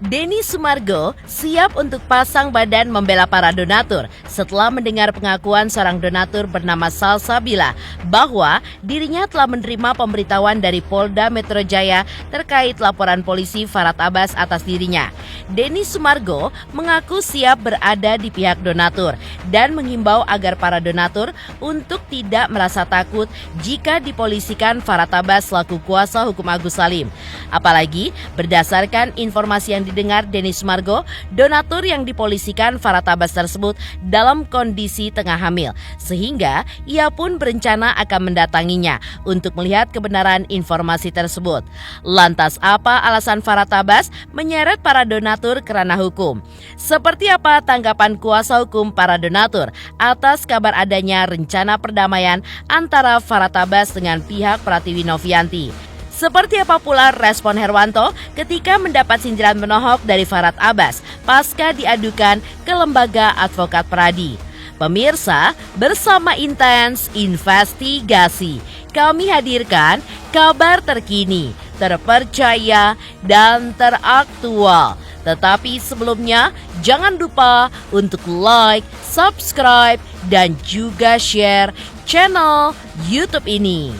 Denny Sumargo siap untuk pasang badan membela para donatur setelah mendengar pengakuan seorang donatur bernama Salsabila bahwa dirinya telah menerima pemberitahuan dari Polda Metro Jaya terkait laporan polisi Farhat Abbas atas dirinya. Denny Sumargo mengaku siap berada di pihak donatur dan menghimbau agar para donatur untuk tidak merasa takut jika dipolisikan Farhat Abbas selaku kuasa hukum Agus Salim. Apalagi berdasarkan informasi yang didengar Denny Sumargo, donatur yang dipolisikan Farhat Abbas tersebut dalam kondisi tengah hamil, sehingga ia pun berencana akan mendatanginya untuk melihat kebenaran informasi tersebut. Lantas apa alasan Farhat Abbas menyeret para donatur ke ranah hukum? Seperti apa tanggapan kuasa hukum para donatur atas kabar adanya rencana perdamaian antara Farhat Abbas dengan pihak Pratiwi Novianti? Seperti apa pula respon Herwanto ketika mendapat sindiran menohok dari Farhat Abbas pasca diadukan ke lembaga advokat Pradi? Pemirsa, bersama Intens Investigasi, kami hadirkan kabar terkini, terpercaya, dan teraktual. Tetapi sebelumnya, jangan lupa untuk like, subscribe, dan juga share channel YouTube ini.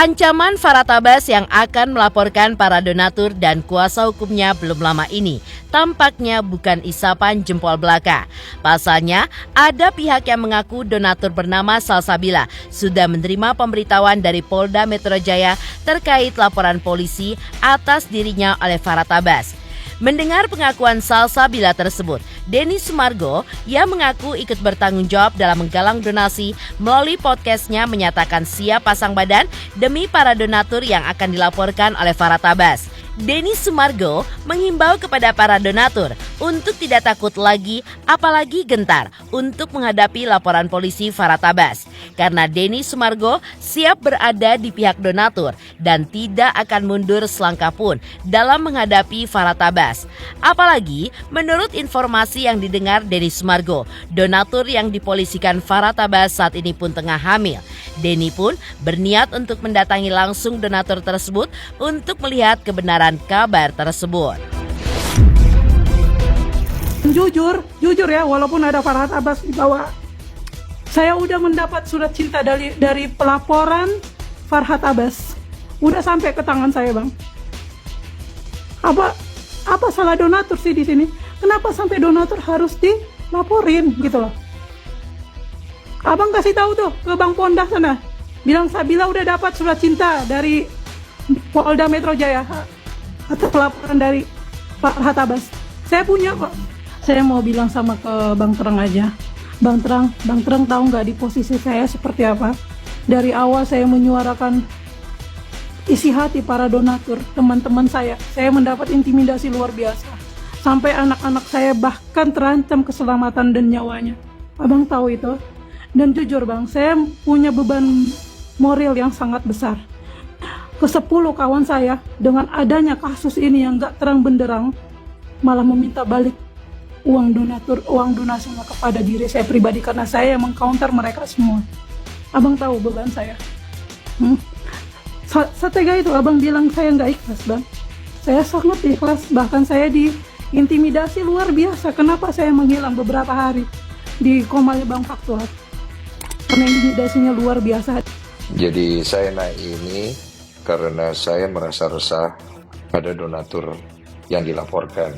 Ancaman Farhat Abbas yang akan melaporkan para donatur dan kuasa hukumnya belum lama ini tampaknya bukan isapan jempol belaka. Pasalnya, ada pihak yang mengaku donatur bernama Salsabila sudah menerima pemberitahuan dari Polda Metro Jaya terkait laporan polisi atas dirinya oleh Farhat Abbas. Mendengar pengakuan Salsabila tersebut, Denny Sumargo yang mengaku ikut bertanggung jawab dalam menggalang donasi melalui podcastnya menyatakan siap pasang badan demi para donatur yang akan dilaporkan oleh Farhat Abbas. Denny Sumargo mengimbau kepada para donatur untuk tidak takut lagi, apalagi gentar untuk menghadapi laporan polisi Farhat Abbas. Karena Denny Sumargo siap berada di pihak donatur dan tidak akan mundur selangkah pun dalam menghadapi Farhat Abbas. Apalagi menurut informasi yang didengar Denny Sumargo, donatur yang dipolisikan Farhat Abbas saat ini pun tengah hamil. Denny pun berniat untuk mendatangi langsung donatur tersebut untuk melihat kebenaran kabar tersebut. Jujur ya, walaupun ada Farhat Abbas di bawah, saya udah mendapat surat cinta dari pelaporan Farhat Abbas. Udah sampai ke tangan saya, Bang. Apa salah donatur sih di sini? Kenapa sampai donatur harus dilaporin gitu loh? Abang kasih tahu tuh ke Bang Pondah sana. Bilang Sabila udah dapat surat cinta dari Polda Metro Jaya atau laporan dari Farhat Abbas. Saya punya kok. Saya mau bilang sama ke Bang Terang aja. Bang Terang tahu nggak di posisi saya seperti apa? Dari awal saya menyuarakan isi hati para donatur, teman-teman saya mendapat intimidasi luar biasa. Sampai anak-anak saya bahkan terancam keselamatan dan nyawanya. Abang tahu itu? Dan jujur Bang, saya punya beban moral yang sangat besar. Ke-10 kawan saya dengan adanya kasus ini yang gak terang benderang malah meminta balik uang donasinya kepada diri saya pribadi karena saya yang mengcounter mereka semua. Abang tahu beban saya. Setega itu Abang bilang saya gak ikhlas Bang. Saya sangat ikhlas, bahkan saya diintimidasi luar biasa. Kenapa saya menghilang beberapa hari di Komalibang Faktual? Karena intimidasinya luar biasa. Jadi saya naik ini karena saya merasa resah pada donatur yang dilaporkan.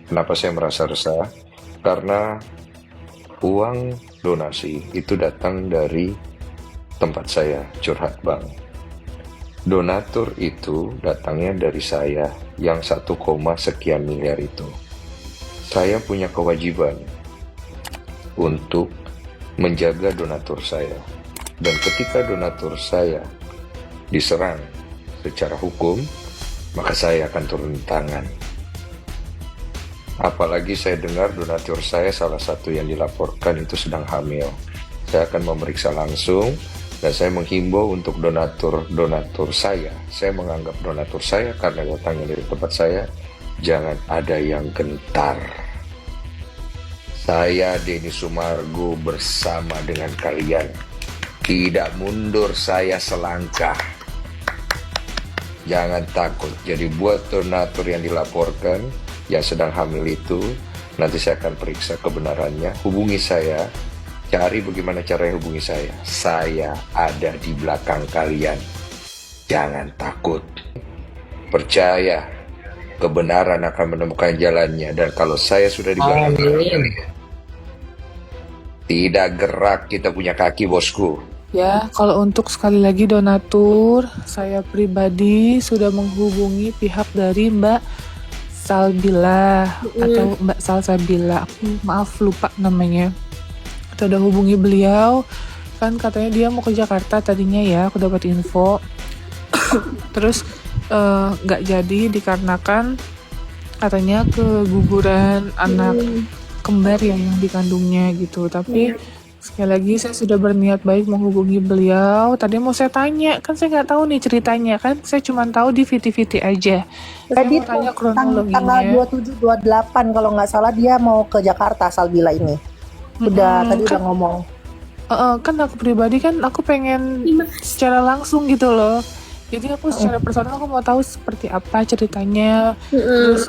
Kenapa saya merasa resah? Karena uang donasi itu datang dari tempat saya curhat Bang. Donatur itu datangnya dari saya yang 1, sekian miliar itu. Saya punya kewajiban untuk menjaga donatur saya. Dan ketika donatur saya diserang secara hukum, maka saya akan turun tangan. Apalagi saya dengar donatur saya salah satu yang dilaporkan itu sedang hamil. Saya akan memeriksa langsung dan saya menghimbau untuk donatur saya menganggap donatur saya karena datangnya dari tempat saya, jangan ada yang gentar. Saya Denny Sumargo bersama dengan kalian. Tidak mundur saya selangkah. Jangan takut. Jadi buat donatur yang dilaporkan yang sedang hamil itu, nanti saya akan periksa kebenarannya. Hubungi saya. Cari bagaimana caranya hubungi saya. Saya ada di belakang kalian. Jangan takut. Percaya. Kebenaran akan menemukan jalannya. Dan kalau saya sudah di belakang kalian, tidak gerak kita punya kaki, bosku. Ya, kalau untuk sekali lagi donatur, saya pribadi sudah menghubungi pihak dari Mbak Salbila atau Mbak Salsabila. Aku maaf lupa namanya. Kita udah hubungi beliau, kan katanya dia mau ke Jakarta tadinya ya, aku dapat info. Terus nggak jadi dikarenakan katanya keguguran anak kembar yang dikandungnya gitu. Tapi sekali lagi saya sudah berniat baik menghubungi beliau. Tadi mau saya tanya, kan saya nggak tahu nih ceritanya kan. Saya cuma tahu di VT-VT aja. Saya mau tanya kronologinya. Tanggal 27, 28 kalau nggak salah dia mau ke Jakarta, Salbila ini. Tadi udah ngomong. Kan aku pribadi kan aku pengen secara langsung gitu loh. Jadi aku secara personal aku mau tahu seperti apa ceritanya. Terus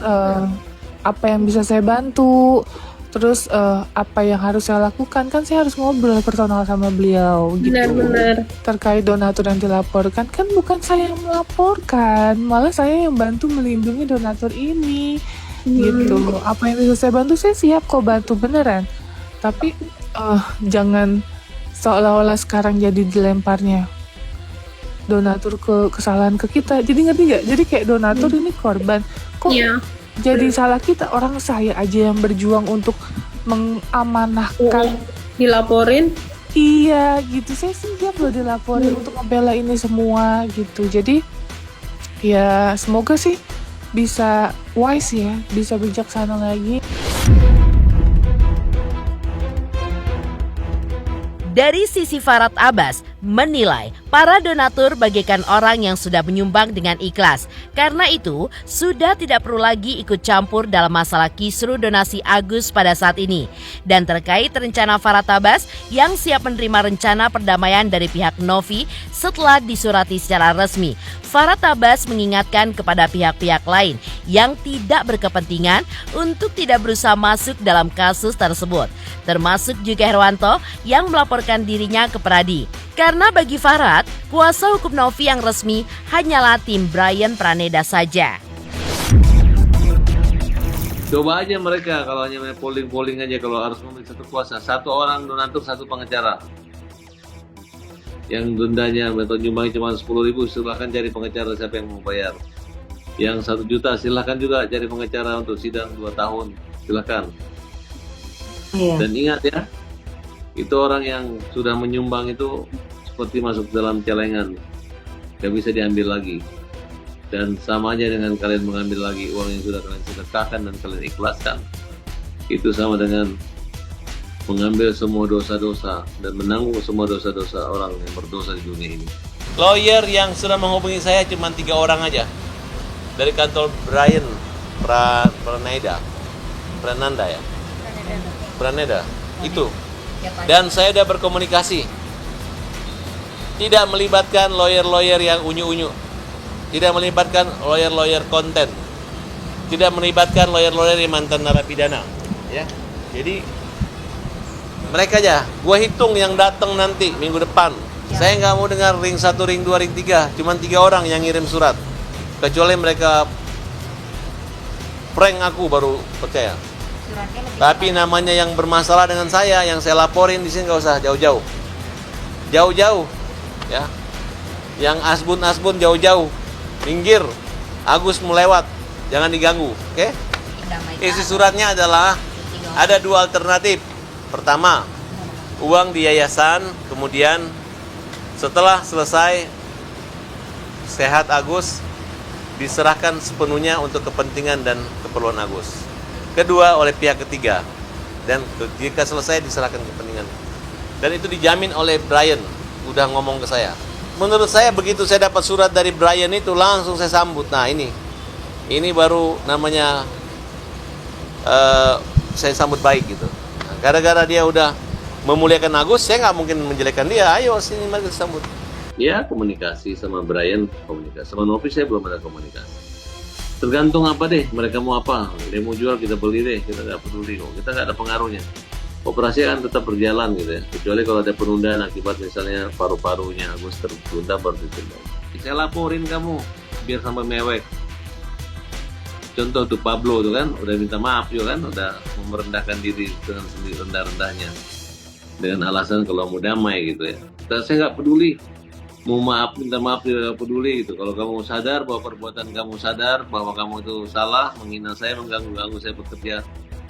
apa yang bisa saya bantu. Terus apa yang harus saya lakukan, kan saya harus ngobrol personal sama beliau gitu. Benar-benar. Terkait donatur yang dilaporkan, kan bukan saya yang melaporkan, malah saya yang bantu melindungi donatur ini gitu. Apa yang bisa saya bantu, saya siap kok bantu beneran. Tapi jangan seolah-olah sekarang jadi dilemparnya donatur kesalahan ke kita. Jadi ngerti nggak? Jadi kayak donatur ini korban. Kok jadi salah kita? Orang saya aja yang berjuang untuk mengamanahkan. Dilaporin? Iya gitu. Saya siap loh dilaporin untuk membela ini semua gitu. Jadi ya semoga sih bisa wise ya, bisa bijaksana lagi. Dari sisi Farhad Abbas menilai para donatur bagaikan orang yang sudah menyumbang dengan ikhlas. Karena itu, sudah tidak perlu lagi ikut campur dalam masalah kisru donasi Agus pada saat ini. Dan terkait rencana Farhad Abbas yang siap menerima rencana perdamaian dari pihak Novi setelah disurati secara resmi, Farhad Abbas mengingatkan kepada pihak-pihak lain yang tidak berkepentingan untuk tidak berusaha masuk dalam kasus tersebut. Termasuk juga Herwanto yang melaporkan dirinya ke Pradi. Karena bagi Farhad, kuasa hukum Novi yang resmi hanyalah tim Brian Praneda saja. Coba aja mereka kalau hanya polling aja, kalau harus memilih satu kuasa, satu orang donatur, satu pengacara. Yang dendanya atau jumlahnya cuma 10.000, silahkan cari pengacara siapa yang mau bayar. Yang 1 juta silahkan juga cari pengacara untuk sidang 2 tahun, silahkan. Dan ingat ya, itu orang yang sudah menyumbang itu seperti masuk dalam celengan, gak bisa diambil lagi. Dan sama aja dengan kalian mengambil lagi uang yang sudah kalian sedekahkan dan kalian ikhlaskan. Itu sama dengan mengambil semua dosa-dosa dan menanggung semua dosa-dosa orang yang berdosa di dunia ini. Lawyer yang sudah menghubungi saya cuma 3 orang aja. Dari kantor Brian Praneda itu. Dan saya sudah berkomunikasi. Tidak melibatkan lawyer-lawyer yang unyu-unyu. Tidak melibatkan lawyer-lawyer konten. Tidak melibatkan lawyer-lawyer yang mantan narapidana. Ya. Jadi mereka aja, gua hitung yang datang nanti minggu depan. Saya nggak mau dengar ring 1, ring 2, ring 3. Cuma 3 orang yang ngirim surat. Kecuali mereka prank aku baru percaya. Tapi namanya yang bermasalah dengan saya, yang saya laporin di sini nggak usah jauh-jauh. Jauh-jauh, ya. Yang asbun jauh-jauh, minggir. Agus melewat, jangan diganggu, oke? Isi suratnya adalah ada 2 alternatif. Pertama, uang di yayasan, kemudian setelah selesai sehat Agus diserahkan sepenuhnya untuk kepentingan dan keperluan Agus. kedua oleh pihak ketiga, dan jika selesai diserahkan ke kepentingan. Dan itu dijamin oleh Brian, udah ngomong ke saya. Menurut saya begitu saya dapat surat dari Brian itu langsung saya sambut. Nah ini baru namanya saya sambut baik gitu. Nah, gara-gara dia udah memuliakan Agus, saya nggak mungkin menjelekkan dia. Ayo sini mari kita sambut. Ya komunikasi sama Brian, komunikasi sama Novi saya belum ada komunikasi. Tergantung apa deh, mereka mau apa. Dia mau jual kita beli deh, kita nggak peduli kok. Kita nggak ada pengaruhnya. Operasi kan tetap berjalan gitu ya. Kecuali kalau ada penundaan akibat misalnya paru-parunya Agus tertunda baru ditunda. Saya laporin kamu biar sampai mewek. Contoh tuh Pablo tuh kan udah minta maaf juga kan, udah merendahkan diri dengan sendiri rendah-rendahnya dengan alasan kalau mau damai gitu ya. Dan saya nggak peduli mau maaf, minta maaf tidak peduli gitu. Kalau kamu sadar bahwa perbuatan kamu sadar bahwa kamu itu salah, menghina saya, mengganggu saya bekerja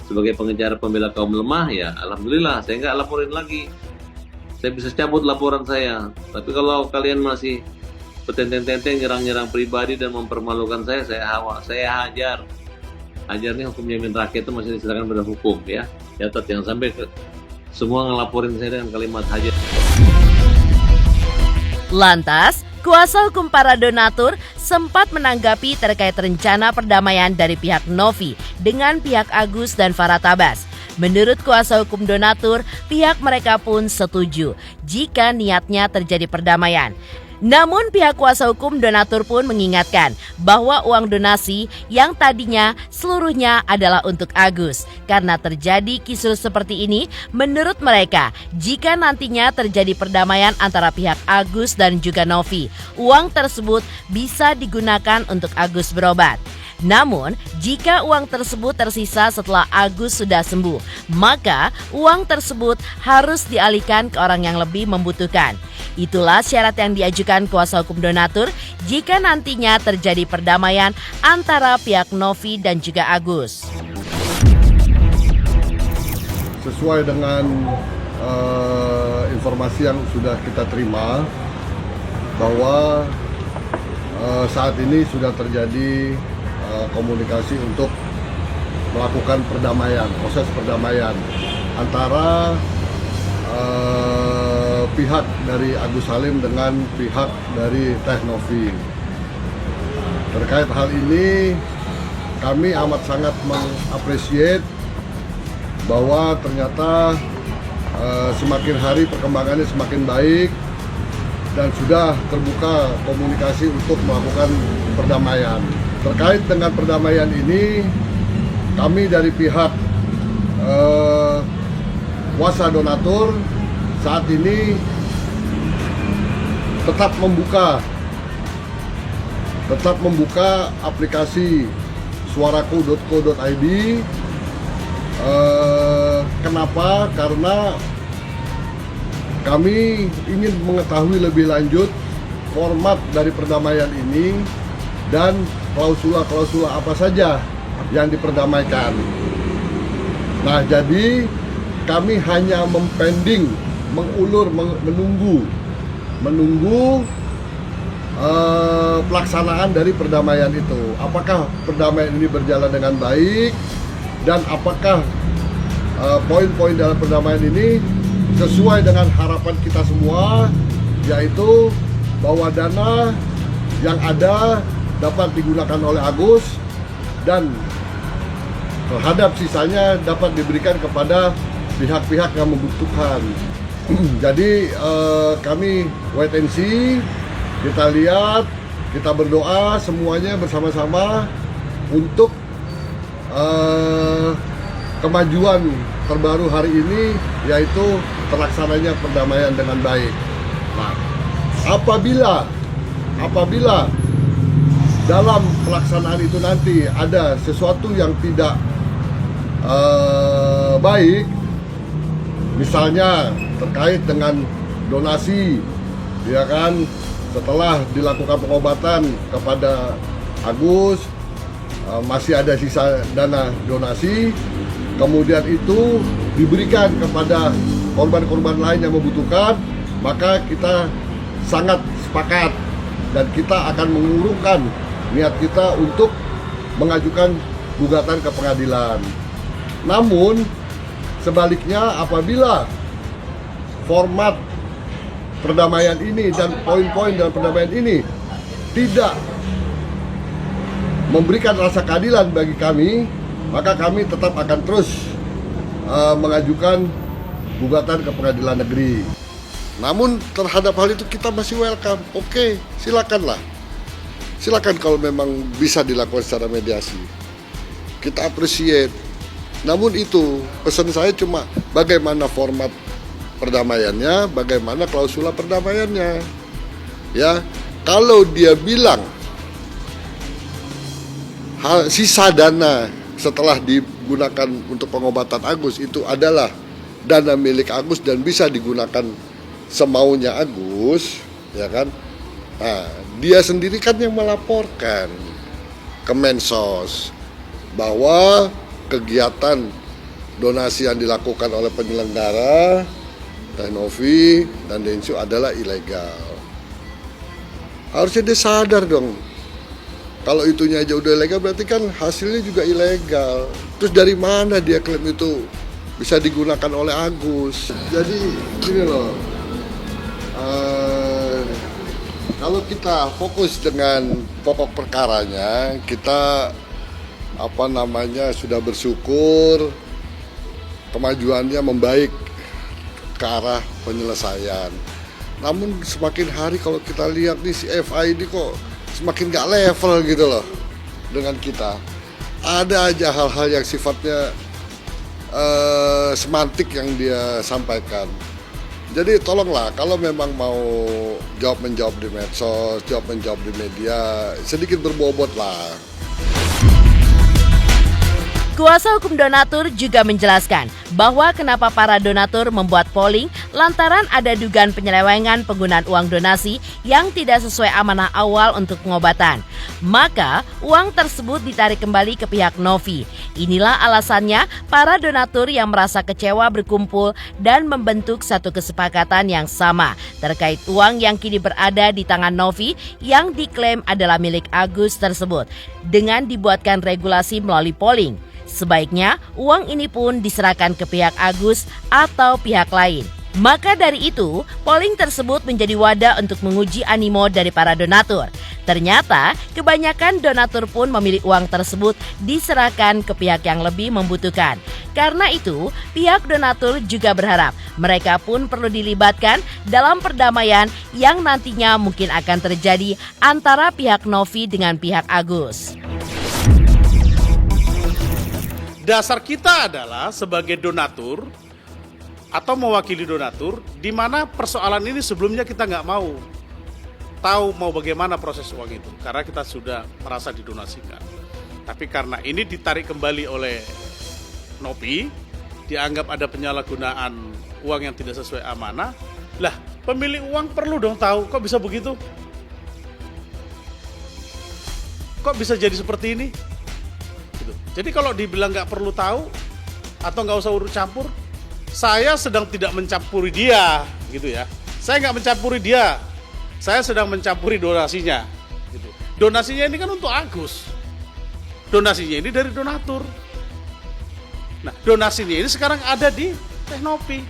sebagai pengejar pembela kaum lemah, ya alhamdulillah saya nggak laporin lagi. Saya bisa cabut laporan saya. Tapi kalau kalian masih petenteng-tenteng nyerang-nyerang pribadi dan mempermalukan saya hajar. Hajarnya hukum jamin rakyat itu masih diserahkan pada hukum ya. Catat jangan sampai semua ngelaporin saya dengan kalimat hajar. Lantas, kuasa hukum para donatur sempat menanggapi terkait rencana perdamaian dari pihak Novi dengan pihak Agus dan Farah Tabas. Menurut kuasa hukum donatur, pihak mereka pun setuju jika niatnya terjadi perdamaian. Namun pihak kuasa hukum donatur pun mengingatkan bahwa uang donasi yang tadinya seluruhnya adalah untuk Agus. Karena terjadi kisruh seperti ini, menurut mereka, jika nantinya terjadi perdamaian antara pihak Agus dan juga Novi, uang tersebut bisa digunakan untuk Agus berobat. Namun, jika uang tersebut tersisa setelah Agus sudah sembuh, maka uang tersebut harus dialihkan ke orang yang lebih membutuhkan. Itulah syarat yang diajukan kuasa hukum donatur jika nantinya terjadi perdamaian antara pihak Novi dan juga Agus. Sesuai dengan informasi yang sudah kita terima bahwa saat ini sudah terjadi komunikasi untuk melakukan perdamaian, proses perdamaian antara pihak dari Agus Salim dengan pihak dari Teh Novi. Terkait hal ini, kami amat sangat mengapresiasi bahwa ternyata semakin hari perkembangannya semakin baik dan sudah terbuka komunikasi untuk melakukan perdamaian. Terkait dengan perdamaian ini, kami dari pihak kuasa donatur saat ini tetap membuka aplikasi suaraku.co.id. Kenapa? Karena kami ingin mengetahui lebih lanjut format dari perdamaian ini dan klausula-klausula apa saja yang diperdamaikan. Nah, jadi kami hanya mempending, mengulur, menunggu pelaksanaan dari perdamaian itu. Apakah perdamaian ini berjalan dengan baik dan apakah poin-poin dalam perdamaian ini sesuai dengan harapan kita semua, yaitu bahwa dana yang ada dapat digunakan oleh Agus dan terhadap sisanya dapat diberikan kepada pihak-pihak yang membutuhkan. Jadi kami wait and see, kita lihat, kita berdoa semuanya bersama-sama untuk kemajuan terbaru hari ini, yaitu terlaksananya perdamaian dengan baik. Nah, apabila dalam pelaksanaan itu nanti ada sesuatu yang tidak baik, misalnya terkait dengan donasi, ya kan, setelah dilakukan pengobatan kepada Agus, masih ada sisa dana donasi, kemudian itu diberikan kepada korban-korban lain yang membutuhkan, maka kita sangat sepakat dan kita akan mengurungkan niat kita untuk mengajukan gugatan ke pengadilan. Namun sebaliknya apabila format perdamaian ini dan poin-poin dalam perdamaian ini tidak memberikan rasa keadilan bagi kami, maka kami tetap akan terus mengajukan gugatan ke pengadilan negeri. Namun terhadap hal itu kita masih welcome. Oke, silakanlah. Silakan kalau memang bisa dilakukan secara mediasi. Kita appreciate. Namun itu pesan saya cuma bagaimana format perdamaiannya, bagaimana klausula perdamaiannya. Ya, kalau dia bilang sisa dana setelah digunakan untuk pengobatan Agus itu adalah dana milik Agus dan bisa digunakan semaunya Agus, ya kan? Nah, dia sendiri kan yang melaporkan ke Mensos bahwa kegiatan donasi yang dilakukan oleh penyelenggara Teknovi dan Densu adalah ilegal. Harusnya dia sadar dong. Kalau itunya aja udah ilegal berarti kan hasilnya juga ilegal. Terus dari mana dia klaim itu bisa digunakan oleh Agus? Jadi gini loh. Kalau kita fokus dengan pokok perkaranya, kita sudah bersyukur kemajuannya membaik ke arah penyelesaian. Namun semakin hari kalau kita lihat nih si FA ini kok semakin gak level gitu loh dengan kita. Ada aja hal-hal yang sifatnya semantik yang dia sampaikan. Jadi tolonglah kalau memang mau jawab-menjawab di medsos, jawab-menjawab di media, sedikit berbobot lah. Kuasa hukum donatur juga menjelaskan bahwa kenapa para donatur membuat polling lantaran ada dugaan penyelewengan penggunaan uang donasi yang tidak sesuai amanah awal untuk pengobatan. Maka uang tersebut ditarik kembali ke pihak Novi. Inilah alasannya para donatur yang merasa kecewa berkumpul dan membentuk satu kesepakatan yang sama terkait uang yang kini berada di tangan Novi yang diklaim adalah milik Agus tersebut dengan dibuatkan regulasi melalui polling. Sebaiknya uang ini pun diserahkan ke pihak Agus atau pihak lain. Maka dari itu, polling tersebut menjadi wadah untuk menguji animo dari para donatur. Ternyata, kebanyakan donatur pun memilih uang tersebut diserahkan ke pihak yang lebih membutuhkan. Karena itu, pihak donatur juga berharap mereka pun perlu dilibatkan dalam perdamaian yang nantinya mungkin akan terjadi antara pihak Novi dengan pihak Agus. Dasar kita adalah sebagai donatur atau mewakili donatur, di mana persoalan ini sebelumnya kita nggak mau tahu mau bagaimana proses uang itu, karena kita sudah merasa didonasikan. Tapi karena ini ditarik kembali oleh Novi, dianggap ada penyalahgunaan uang yang tidak sesuai amanah, lah pemilik uang perlu dong tahu, kok bisa begitu? Kok bisa jadi seperti ini? Jadi kalau dibilang nggak perlu tahu atau nggak usah urut campur, saya sedang tidak mencampuri dia, gitu ya. Saya nggak mencampuri dia, saya sedang mencampuri donasinya. Gitu. Donasinya ini kan untuk Agus, donasinya ini dari donatur. Nah, donasinya ini sekarang ada di Teknovi.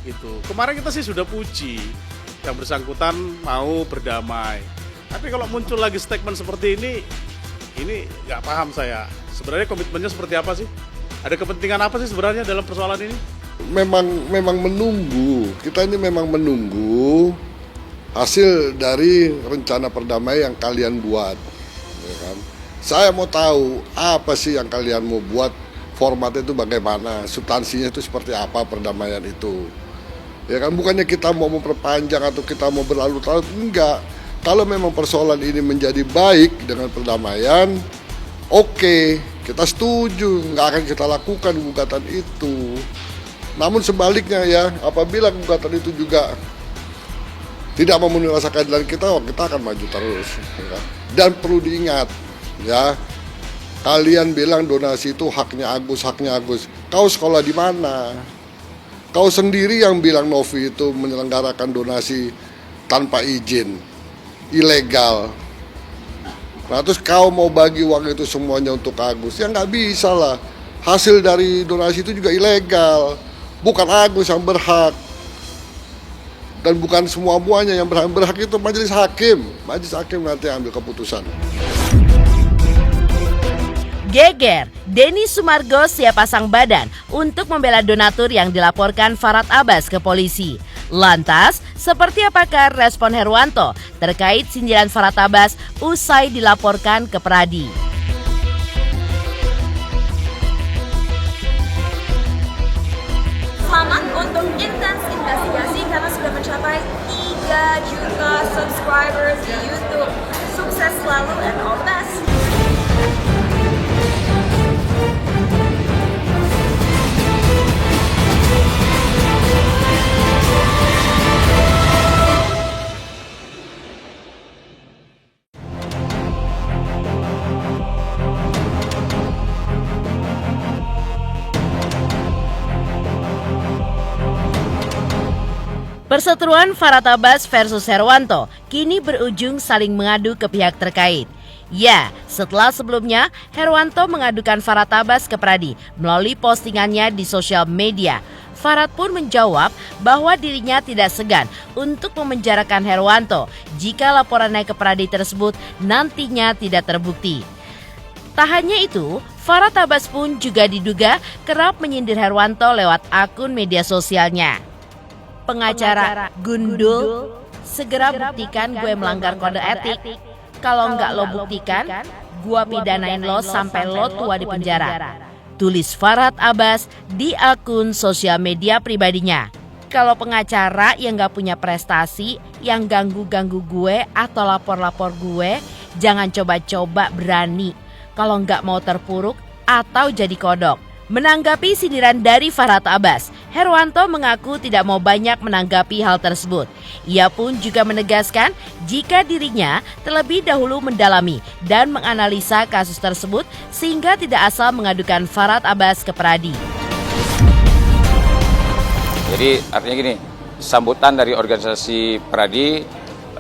Gitu. Kemarin kita sih sudah puji yang bersangkutan mau berdamai. Tapi kalau muncul lagi statement seperti ini nggak paham saya. Sebenarnya komitmennya seperti apa sih? Ada kepentingan apa sih sebenarnya dalam persoalan ini? Memang menunggu. Kita ini memang menunggu hasil dari rencana perdamaian yang kalian buat. Ya kan? Saya mau tahu apa sih yang kalian mau buat, formatnya itu bagaimana, substansinya itu seperti apa perdamaian itu. Ya kan, bukannya kita mau memperpanjang atau kita mau berlarut-larut, enggak. Kalau memang persoalan ini menjadi baik dengan perdamaian, oke, kita setuju, nggak akan kita lakukan gugatan itu. Namun sebaliknya ya, apabila gugatan itu juga tidak memenuhi rasa keadilan kita akan maju terus. Ya. Dan perlu diingat, ya, kalian bilang donasi itu haknya Agus. Kau sekolah di mana? Kau sendiri yang bilang Novi itu menyelenggarakan donasi tanpa izin, ilegal. Nah terus kau mau bagi uang itu semuanya untuk Agus, ya nggak bisa lah. hasil dari donasi itu juga ilegal. Bukan Agus yang berhak. Dan bukan semua-muanya yang berhak itu majelis hakim. Majelis hakim nanti ambil keputusan. Geger, Denny Sumargo siap pasang badan untuk membela donatur yang dilaporkan Farhad Abbas ke polisi. Lantas, seperti apakah respon Herwanto terkait sindiran Farhad Abbas usai dilaporkan ke Pradi? Selamat untuk intens investigasi karena sudah mencapai 3 juta subscribers di YouTube. Sukses selalu and all the best. Perseteruan Farhad Abbas versus Herwanto kini berujung saling mengadu ke pihak terkait. Ya, setelah sebelumnya Herwanto mengadukan Farhad Abbas ke Pradi melalui postingannya di sosial media. Farhad pun menjawab bahwa dirinya tidak segan untuk memenjarakan Herwanto jika laporannya ke Pradi tersebut nantinya tidak terbukti. Tak hanya itu, Farhad Abbas pun juga diduga kerap menyindir Herwanto lewat akun media sosialnya. Pengacara Gundul, segera buktikan gue melanggar kode etik. Kalau nggak lo buktikan, gue pidanain lo sampai lo tua di penjara. Tulis Farhad Abbas di akun sosial media pribadinya. Kalau pengacara yang nggak punya prestasi, yang ganggu-ganggu gue atau lapor-lapor gue, jangan coba-coba berani. Kalau nggak mau terpuruk atau jadi kodok. Menanggapi sindiran dari Farhad Abbas, Herwanto mengaku tidak mau banyak menanggapi hal tersebut. Ia pun juga menegaskan jika dirinya terlebih dahulu mendalami dan menganalisa kasus tersebut sehingga tidak asal mengadukan Farhad Abbas ke Pradi. Jadi artinya gini, sambutan dari organisasi Pradi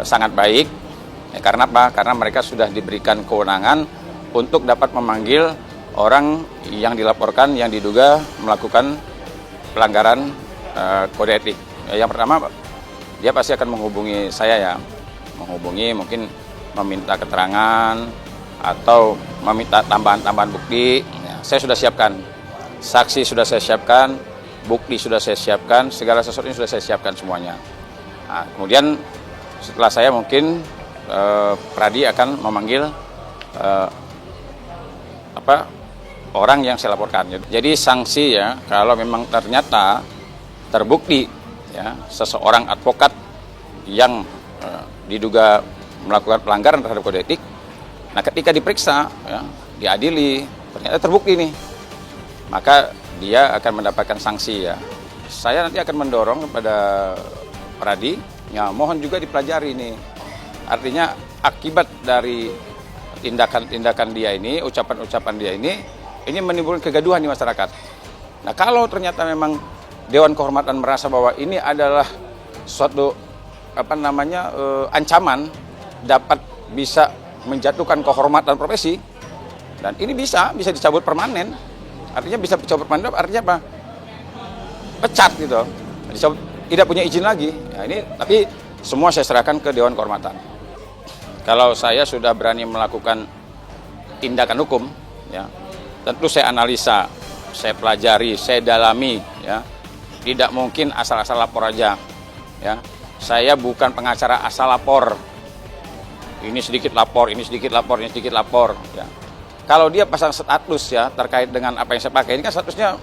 sangat baik. Karena apa? Karena mereka sudah diberikan kewenangan untuk dapat memanggil orang yang dilaporkan yang diduga melakukan pelanggaran kode etik. Yang pertama, dia pasti akan menghubungi saya ya, menghubungi mungkin meminta keterangan atau meminta tambahan-tambahan bukti. Ya, saya sudah siapkan, saksi sudah saya siapkan, bukti sudah saya siapkan, segala sesuatunya sudah saya siapkan semuanya. Nah, kemudian setelah saya mungkin Pradi akan memanggil orang yang saya laporkan. Jadi sanksi ya, kalau memang ternyata terbukti ya seseorang advokat yang diduga melakukan pelanggaran terhadap kode etik, nah ketika diperiksa ya, diadili, ternyata terbukti nih, maka dia akan mendapatkan sanksi ya. Saya nanti akan mendorong kepada Pradi, ya mohon juga dipelajari nih. Artinya akibat dari tindakan-tindakan dia ini, ucapan-ucapan dia ini menimbulkan kegaduhan di masyarakat. Nah, kalau ternyata memang Dewan Kehormatan merasa bahwa ini adalah suatu ancaman dapat bisa menjatuhkan kehormatan profesi, dan ini bisa dicabut permanen. Artinya bisa dicabut permanen, artinya apa? Pecat gitu. Dicabut, tidak punya izin lagi. Nah, ini tapi semua saya serahkan ke Dewan Kehormatan. Kalau saya sudah berani melakukan tindakan hukum, ya, tentu saya analisa, saya pelajari, saya dalami, ya. Tidak mungkin asal-asal lapor aja, ya. Saya bukan pengacara asal lapor. Ini sedikit lapor, ini sedikit lapor, ini sedikit lapor, ya. Kalau dia pasang status ya terkait dengan apa yang saya pakai, ini kan statusnya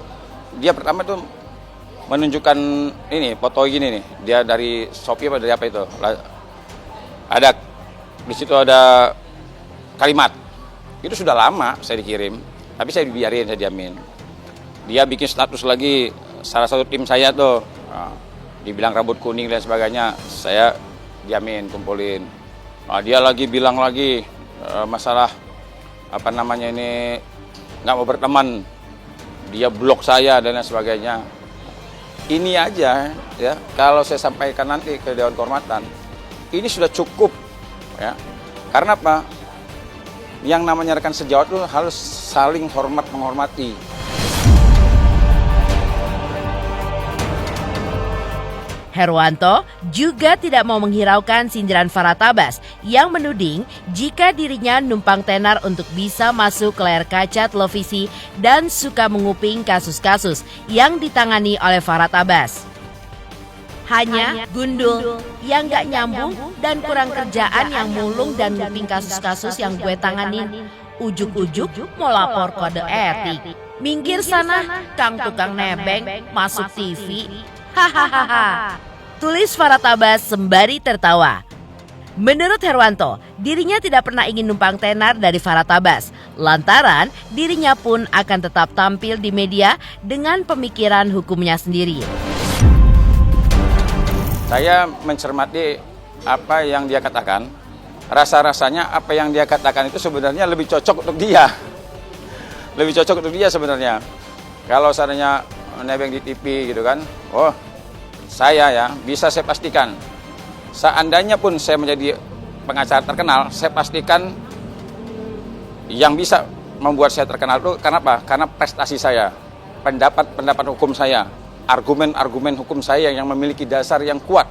dia pertama itu menunjukkan ini foto gini nih, dia dari Shopee apa dari apa itu? Ada di situ ada kalimat. Itu sudah lama saya dikirim. Tapi saya dibiarin, saya diamin. Dia bikin status lagi, salah satu tim saya tuh, dibilang rambut kuning dan sebagainya, saya diamin, kumpulin. Nah, dia lagi bilang lagi masalah ini nggak mau berteman, dia blok saya dan lain sebagainya. Ini aja ya, kalau saya sampaikan nanti ke Dewan Kehormatan, ini sudah cukup ya. Karena apa? Yang namanya rekan sejawat itu harus saling hormat menghormati. Herwanto juga tidak mau menghiraukan sindiran Farah Tabas yang menuding jika dirinya numpang tenar untuk bisa masuk ke layar kaca televisi dan suka menguping kasus-kasus yang ditangani oleh Farah Tabas. Hanya gundul yang gak nyambung dan kurang kerjaan yang mulung dan nguping kasus-kasus yang gue tanganin. Ujuk-ujuk mau lapor kode etik. Minggir sana, kang tukang nebeng, masuk TV. Hahaha. Tulis Farah Tabas sembari tertawa. Menurut Herwanto, dirinya tidak pernah ingin numpang tenar dari Farah Tabas. Lantaran dirinya pun akan tetap tampil di media dengan pemikiran hukumnya sendiri. Saya mencermati apa yang dia katakan. Rasa-rasanya apa yang dia katakan itu sebenarnya lebih cocok untuk dia. Lebih cocok untuk dia sebenarnya. Kalau seandainya nebeng di TV gitu kan, oh saya ya bisa saya pastikan. Seandainya pun saya menjadi pengacara terkenal, saya pastikan yang bisa membuat saya terkenal itu karena apa? Karena prestasi saya, pendapat hukum saya, argumen hukum saya yang memiliki dasar yang kuat.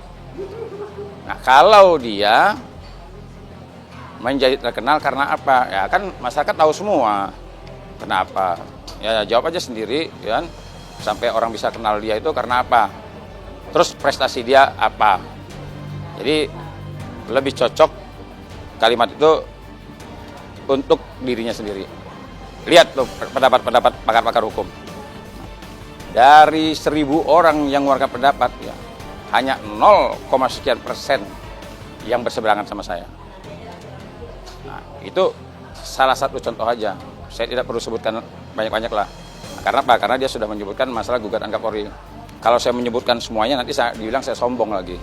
Nah, kalau dia menjadi terkenal karena apa? Ya kan masyarakat tahu semua. Kenapa? Ya jawab aja sendiri, ya kan? Sampai orang bisa kenal dia itu karena apa? Terus prestasi dia apa? Jadi lebih cocok kalimat itu untuk dirinya sendiri. Lihat loh pendapat pakar-pakar hukum. Dari 1.000 orang yang mengeluarkan pendapat, ya hanya 0,sekian% yang berseberangan sama saya. Nah, itu salah satu contoh aja. Saya tidak perlu sebutkan banyak-banyak lah. Karena apa? Karena dia sudah menyebutkan masalah gugatan Kapolri. Kalau saya menyebutkan semuanya nanti saya dibilang saya sombong lagi.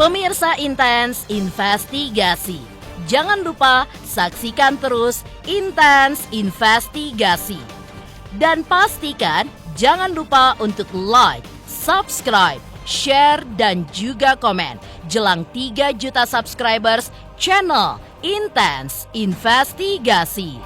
Pemirsa Intens Investigasi, jangan lupa saksikan terus Intens Investigasi. Dan pastikan jangan lupa untuk like, subscribe, share, dan juga komen jelang 3 juta subscribers channel Intens Investigasi.